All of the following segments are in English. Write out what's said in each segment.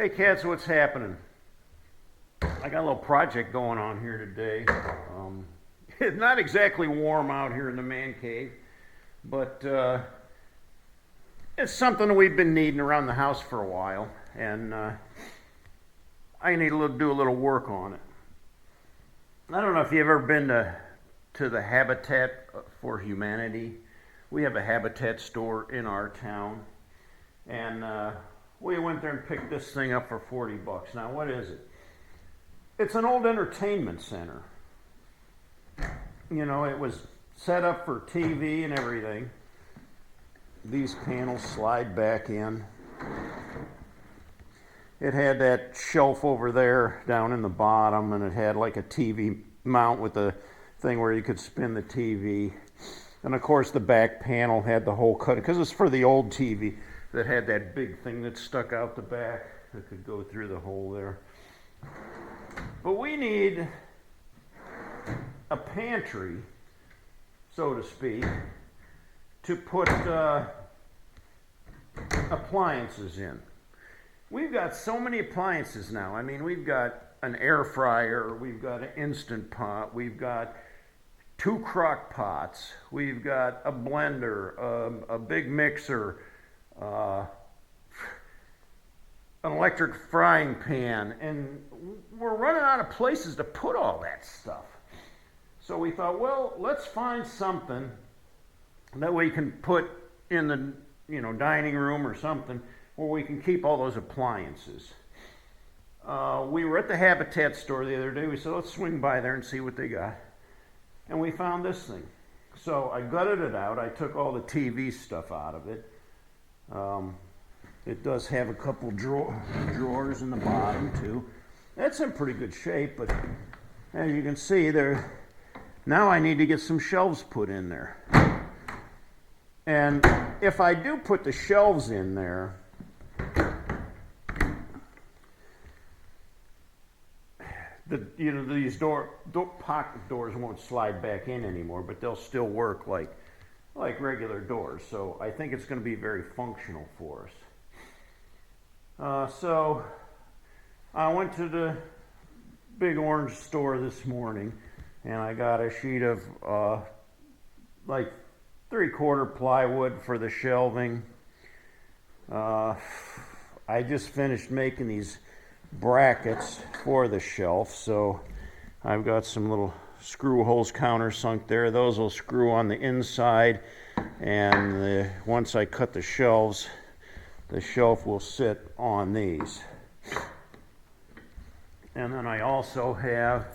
Hey cats, what's happening? I got a little project going on here today. It's not exactly warm out here in the man cave, but it's something we've been needing around the house for a while, and I need to do a little work on it. I don't know if you've ever been to the Habitat for Humanity. We have a Habitat store in our town, and we went there and picked this thing up for $40. Now, what is it? It's an old entertainment center. You know, it was set up for TV and everything. These panels slide back in. It had that shelf over there down in the bottom, and it had like a TV mount with a thing where you could spin the TV. And of course the back panel had the whole cut, because it's for the old TV, that had that big thing that stuck out the back that could go through the hole there. But we need a pantry, so to speak, to put appliances in. We've got so many appliances now. I mean, we've got an air fryer, we've got an Instant Pot, we've got 2 crock pots, we've got a blender, a big mixer, an electric frying pan, and we're running out of places to put all that stuff. So we thought, well, let's find something that we can put in the dining room or something where we can keep all those appliances. We were at the Habitat store the other day. We said, let's swing by there and see what they got. And we found this thing. So I gutted it out. I took all the TV stuff out of it. It does have a couple drawers in the bottom too. That's in pretty good shape, but as you can see there, now I need to get some shelves put in there. And if I do put the shelves in there, these pocket doors won't slide back in anymore, but they'll still work like regular doors. So I think it's going to be very functional for us. So I went to the big orange store this morning, and I got a sheet of like 3/4 plywood for the shelving. I just finished making these brackets for the shelf, so I've got some little screw holes countersunk there. Those will screw on the inside, and once I cut the shelves, the shelf will sit on these. And then I also have,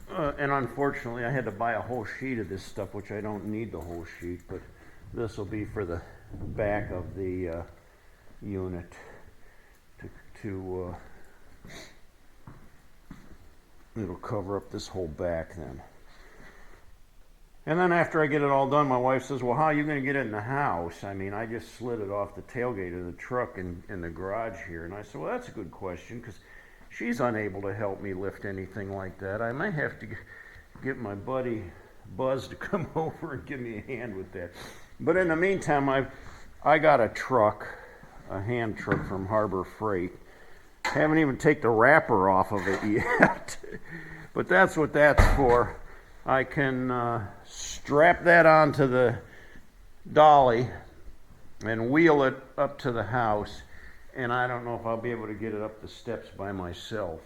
and unfortunately I had to buy a whole sheet of this stuff, which I don't need the whole sheet, but this will be for the back of the unit to it'll cover up this whole back then. And then after I get it all done, my wife says, well, how are you going to get it in the house? I mean, I just slid it off the tailgate of the truck in the garage here. And I said, well, that's a good question, because she's unable to help me lift anything like that. I might have to get my buddy Buzz to come over and give me a hand with that. But in the meantime, I got a truck, a hand truck from Harbor Freight. Haven't even taken the wrapper off of it yet. But that's what that's for. I can strap that onto the dolly and wheel it up to the house, and I don't know if I'll be able to get it up the steps by myself.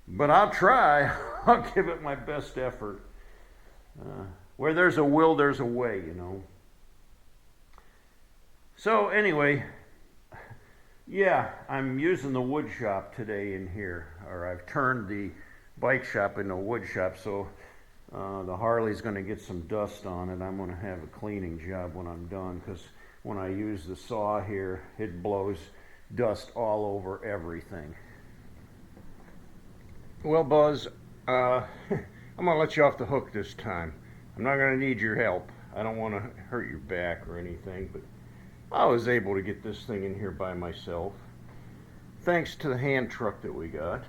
But I'll try. I'll give it my best effort. Where there's a will, there's a way, you know. So anyway, yeah, I'm using the wood shop today in here, or I've turned the bike shop into a wood shop, so the Harley's going to get some dust on it. I'm going to have a cleaning job when I'm done, because when I use the saw here, it blows dust all over everything. Well, Buzz, I'm going to let you off the hook this time. I'm not going to need your help. I don't want to hurt your back or anything, but I was able to get this thing in here by myself, thanks to the hand truck that we got.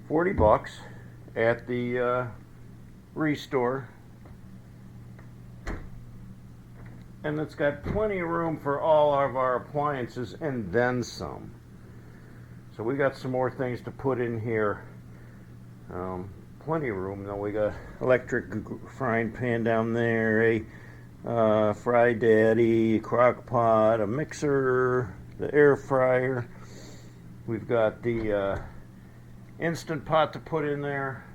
$40 at the Restore. And it's got plenty of room for all of our appliances and then some. So we got some more things to put in here. Plenty of room though. We got electric frying pan down there, a Fry Daddy, crock pot, a mixer, the air fryer. We've got the Instant Pot to put in there.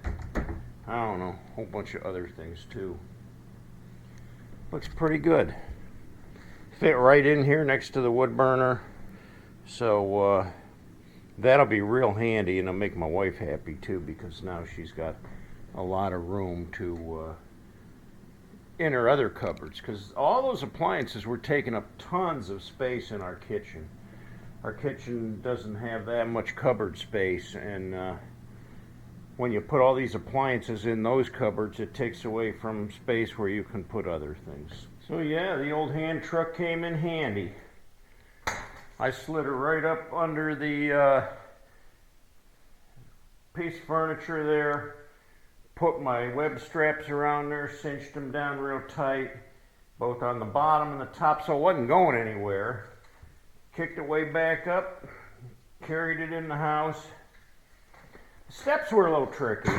I don't know, a whole bunch of other things too. Looks pretty good. Fit right in here next to the wood burner. So that'll be real handy, and it'll make my wife happy too, because now she's got a lot of room to in her other cupboards, because all those appliances were taking up tons of space in our kitchen. Our kitchen doesn't have that much cupboard space, and when you put all these appliances in those cupboards, it takes away from space where you can put other things. So yeah, the old hand truck came in handy. I slid her right up under the piece of furniture there, put my web straps around there, cinched them down real tight, both on the bottom and the top, so it wasn't going anywhere. Kicked it way back up, carried it in the house. The steps were a little tricky.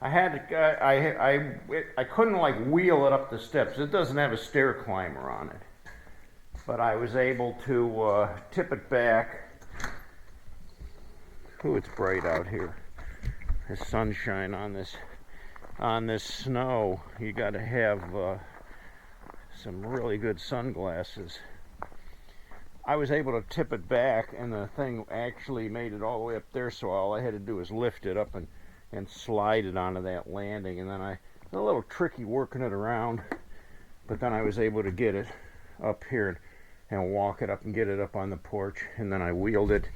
I had to, I couldn't like wheel it up the steps. It doesn't have a stair climber on it. But I was able to tip it back. Ooh, it's bright out here. The sunshine on this snow. You got to have some really good sunglasses. I was able to tip it back, and the thing actually made it all the way up there, so all I had to do was lift it up and slide it onto that landing. And then it was a little tricky working it around, but then I was able to get it up here and walk it up and get it up on the porch, and then I wheeled it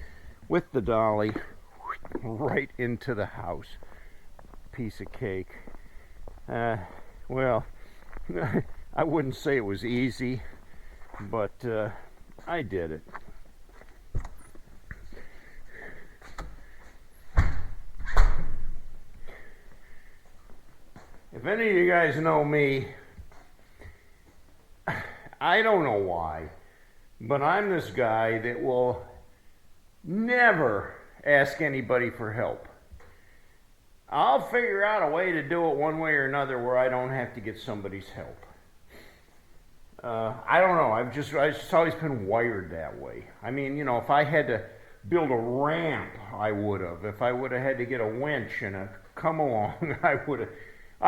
with the dolly right into the house. Piece of cake. Well, I wouldn't say it was easy, but I did it. If any of you guys know me, I don't know why, but I'm this guy that will never ask anybody for help. I'll figure out a way to do it one way or another where I don't have to get somebody's help. I don't know, I've just always been wired that way. I mean, you know, if I had to build a ramp, I would have. If I would have had to get a winch and a come along, I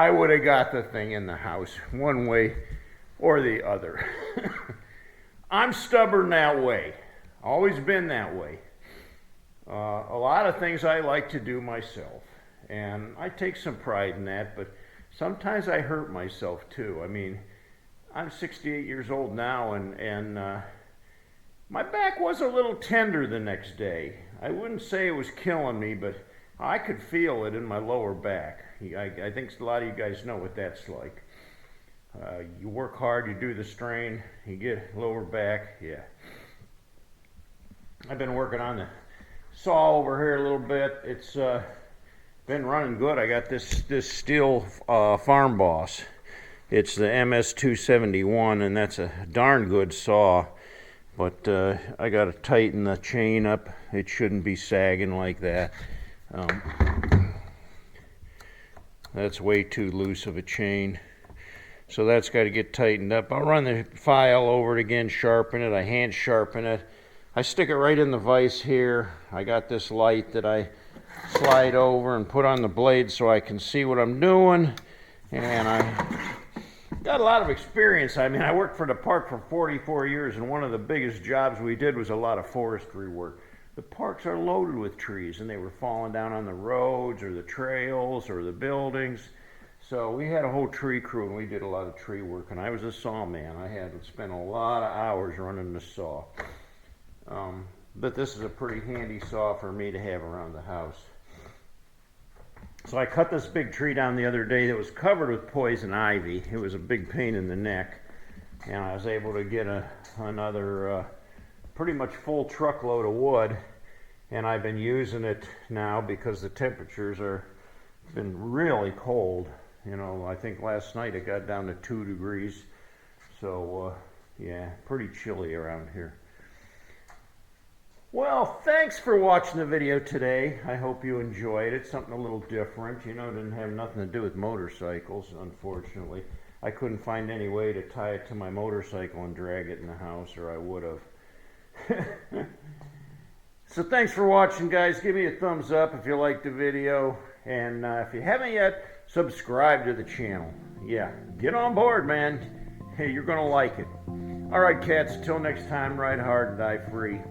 would have got the thing in the house one way or the other. I'm stubborn that way. Always been that way. A lot of things I like to do myself, and I take some pride in that, but sometimes I hurt myself too. I mean, I'm 68 years old now, and my back was a little tender the next day. I wouldn't say it was killing me, but I could feel it in my lower back. I think a lot of you guys know what that's like. You work hard, you do the strain, you get lower back, yeah. I've been working on the saw over here a little bit. It's been running good. I got this steel Farm Boss. It's the MS-271, and that's a darn good saw. But I got to tighten the chain up. It shouldn't be sagging like that. That's way too loose of a chain. So that's got to get tightened up. I'll run the file over it again, sharpen it. I hand sharpen it. I stick it right in the vise here. I got this light that I slide over and put on the blade so I can see what I'm doing. And I got a lot of experience. I mean, I worked for the park for 44 years, and one of the biggest jobs we did was a lot of forestry work. The parks are loaded with trees, and they were falling down on the roads or the trails or the buildings. So we had a whole tree crew, and we did a lot of tree work, and I was a sawman. I had to spend a lot of hours running the saw. But this is a pretty handy saw for me to have around the house. So I cut this big tree down the other day that was covered with poison ivy. It was a big pain in the neck, and I was able to get another pretty much full truckload of wood, and I've been using it now because the temperatures are been really cold. You know, I think last night it got down to 2 degrees, So, yeah, pretty chilly around here. Well, thanks for watching the video today. I hope you enjoyed it. Something a little different. You know, it didn't have nothing to do with motorcycles, unfortunately. I couldn't find any way to tie it to my motorcycle and drag it in the house, or I would have. So thanks for watching, guys. Give me a thumbs up if you liked the video. And if you haven't yet, subscribe to the channel. Yeah, get on board, man. Hey, you're going to like it. All right, cats, until next time, ride hard and die free.